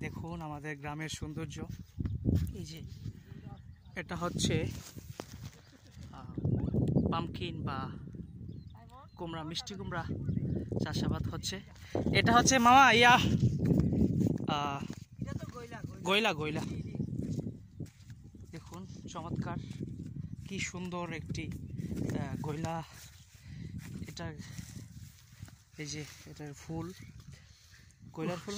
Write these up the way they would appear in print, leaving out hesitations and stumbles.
দেখুন আমাদের গ্রামের সৌন্দর্য। এই যে এটা হচ্ছে পামকিন বা কুমড়া, মিষ্টি কুমড়া চাষাবাদ হচ্ছে। এটা হচ্ছে মামা গয়লা গয়লা। দেখুন চমৎকার, কি সুন্দর একটি গয়লা। এটা এই যে এটার ফুল, গয়লার ফুল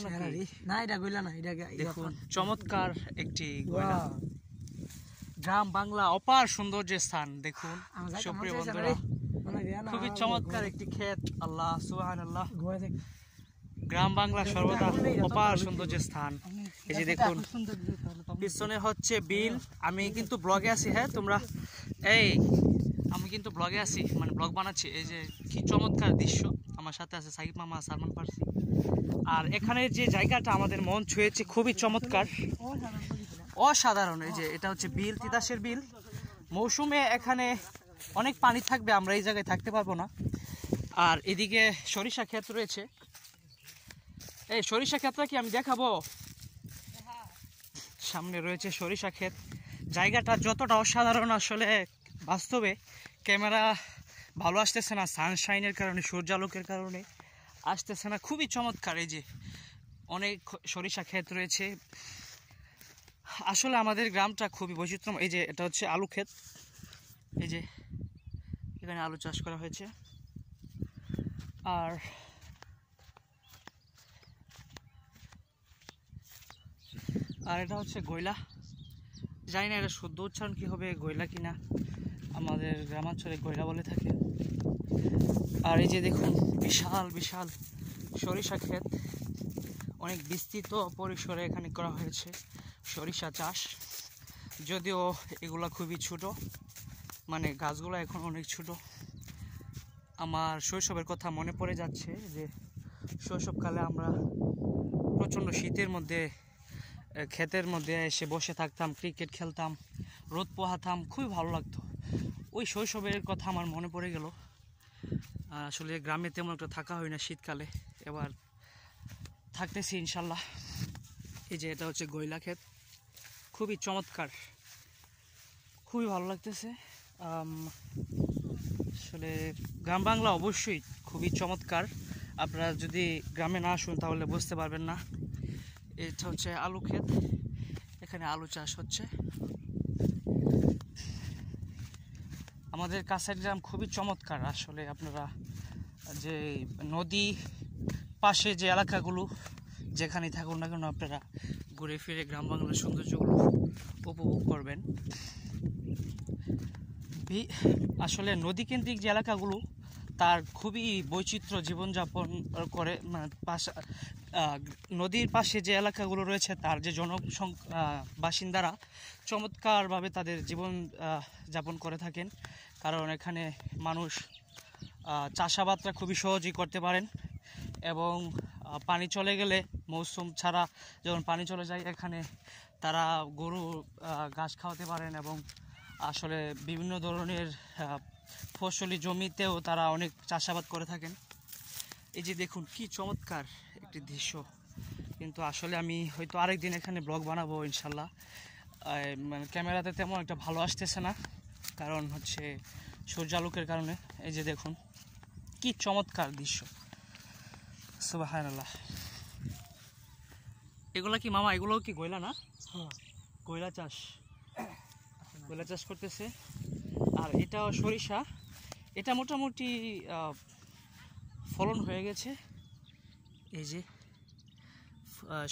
না, এটা গয়লা না, এটা দেখুন চমৎকার একটি গয়লা। গ্রাম বাংলা অপার সৌন্দর্যের স্থান। দেখুন সুপ্রিয় বন্ধুরা, খুবই চমৎকার একটি ক্ষেত। আল্লাহ সুবহানাল্লাহ, গ্রাম বাংলা সর্বদা অপার সৌন্দর্যের স্থান। এই যে দেখুন পিছনে হচ্ছে বিল। আমি কিন্তু ব্লগে আছি, হ্যাঁ তোমরা আমি কিন্তু ব্লগে আছি, মানে ব্লগ বানাচ্ছি। এই যে কি চমৎকার দৃশ্য, আমার সাথে আছে সাকিব মামা, সালমান ফার্সি। আর এখানে যে জায়গাটা আমাদের মন ছুঁয়েছে, খুবই চমৎকার, অসাধারণ। এই যে এটা হচ্ছে বিল, তিতাসের বিল। মৌসুমে এখানে অনেক পানি থাকবে, আমরা এই জায়গায় থাকতে পারবো না। আর এদিকে সরিষা ক্ষেত রয়েছে। এই সরিষা ক্ষেতটা কি আমি দেখাবো? সামনে রয়েছে সরিষা ক্ষেত। জায়গাটা যতটা অসাধারণ, আসলে বাস্তবে ক্যামেরা ভালো আসতেছে না, সানশাইনের কারণে, সূর্যালোকের কারণে আসতেছে না। খুবই চমৎকার। এই যে অনেক সরিষা ক্ষেত রয়েছে। আসলে আমাদের গ্রামটা খুবই বৈচিত্র্যময়। এই যে এটা হচ্ছে আলু ক্ষেত। এই যে এখানে আলু চাষ করা হয়েছে। আর এটা হচ্ছে গয়লা। জানি না এটা শুদ্ধ উচ্চারণ কি হবে, গয়লা কিনা, আমাদের গ্রামাঞ্চলে গয়লা বলে থাকে। আর এই যে দেখুন বিশাল বিশাল সরিষা ক্ষেত, অনেক বিস্তৃত পরিসরে এখানে করা হয়েছে সরিষা চাষ। যদিও এগুলা খুবই ছোট, মানে গাছগুলো এখন অনেক ছোট। আমার শৈশবের কথা মনে পড়ে যাচ্ছে যে শৈশবকালে আমরা প্রচণ্ড শীতের মধ্যে ক্ষেতের মধ্যে এসে বসে থাকতাম, ক্রিকেট খেলতাম, রোদ পোহাতাম, খুবই ভালো লাগতো। ওই শৈশবের কথা আমার মনে পড়ে গেল। আসলে গ্রামে তেমন একটা থাকা হয় না শীতকালে, এবার থাকতেছি ইনশাল্লাহ। এই যে এটা হচ্ছে গয়লা ক্ষেত, খুবই চমৎকার, খুবই ভালো লাগতেছে। আসলে গ্রাম বাংলা অবশ্যই খুবই চমৎকার। আপনারা যদি গ্রামে না আসুন তাহলে বুঝতে পারবেন না। এটা হচ্ছে আলু ক্ষেত, এখানে আলু চাষ হচ্ছে। আমাদের কাছের গ্রাম খুবই চমৎকার। আসলে আপনারা যে নদী পাশে যে এলাকাগুলো যেখানে থাকুন না কেন, আপনারা ঘুরে ফিরে গ্রাম বাংলার সৌন্দর্যগুলো উপভোগ করবেন। আসলে নদীকেন্দ্রিক যে এলাকাগুলো, তার খুবই বৈচিত্র্য জীবনযাপন করে। নদীর পাশে যে এলাকাগুলো রয়েছে, তার যে বাসিন্দারা চমৎকারভাবে তাদের জীবন যাপন করে থাকেন। কারণ এখানে মানুষ চাষাবাদটা খুবই সহজেই করতে পারেন। এবং পানি চলে গেলে, মৌসুম ছাড়া যখন পানি চলে যায়, এখানে তারা গরু ঘাস খাওয়াতে পারেন। এবং আসলে বিভিন্ন ধরনের ফসলি জমিতেও তারা অনেক চাষাবাদ করে থাকেন। এই যে দেখুন কি চমৎকার একটি দৃশ্য। কিন্তু আসলে আমি হয়তো আরেকদিন এখানে ব্লগ বানাবো ইনশাল্লাহ। মানে ক্যামেরাতে তেমন একটা ভালো আসতেছে না, কারণ হচ্ছে সূর্যালোকের কারণে। এই যে দেখুন কি চমৎকার দৃশ্য, সুবহানাল্লাহ। এগুলা কি মামা, এগুলোও কি গয়লা না? গয়লা চাষ করতেছে। আর এটা সরিষা, এটা মোটামুটি ফলন হয়ে গেছে। এই যে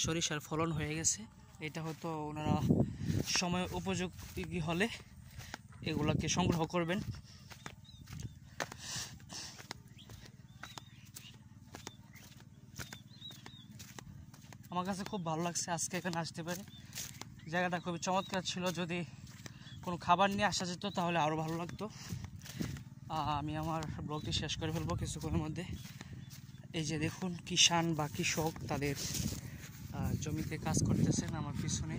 সরিষার ফলন হয়ে গেছে। এটা হয়তো ওনারা সময় উপযোগী হলে এগুলাকে সংগ্রহ করবেন। আমার কাছে খুব ভালো লাগছে আজকে এখানে আসতে পারে। জায়গাটা খুবই চমৎকার ছিল। যদি কোনো খাবার নিয়ে আসা যেত তাহলে আরও ভালো লাগতো। আমি আমার ব্লগটি শেষ করে ফেলবো কিছুক্ষণের মধ্যে। এই যে দেখুন কিষান বা কৃষক তাদের জমিতে কাজ করতেছেন আমার পিছনে।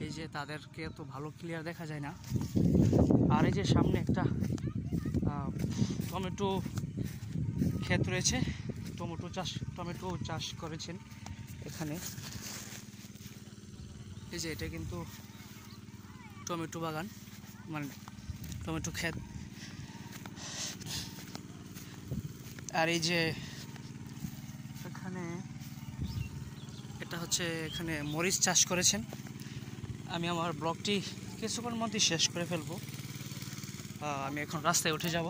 এই যে তাদেরকে তো ভালো ক্লিয়ার দেখা যায় না। আর এই যে সামনে একটা টমেটো ক্ষেত রয়েছে, টমেটো চাষ করেছেন এখানে। এই যে এটা কিন্তু টমেটো বাগান, মানে টমেটো ক্ষেত। আর এই যে এখানে এটা হচ্ছে এখানে মরিচ চাষ করেছেন। আমি আমার ব্লগটি কিছুক্ষণের মধ্যে শেষ করে ফেলবো। আমি এখন রাস্তায় উঠে যাব।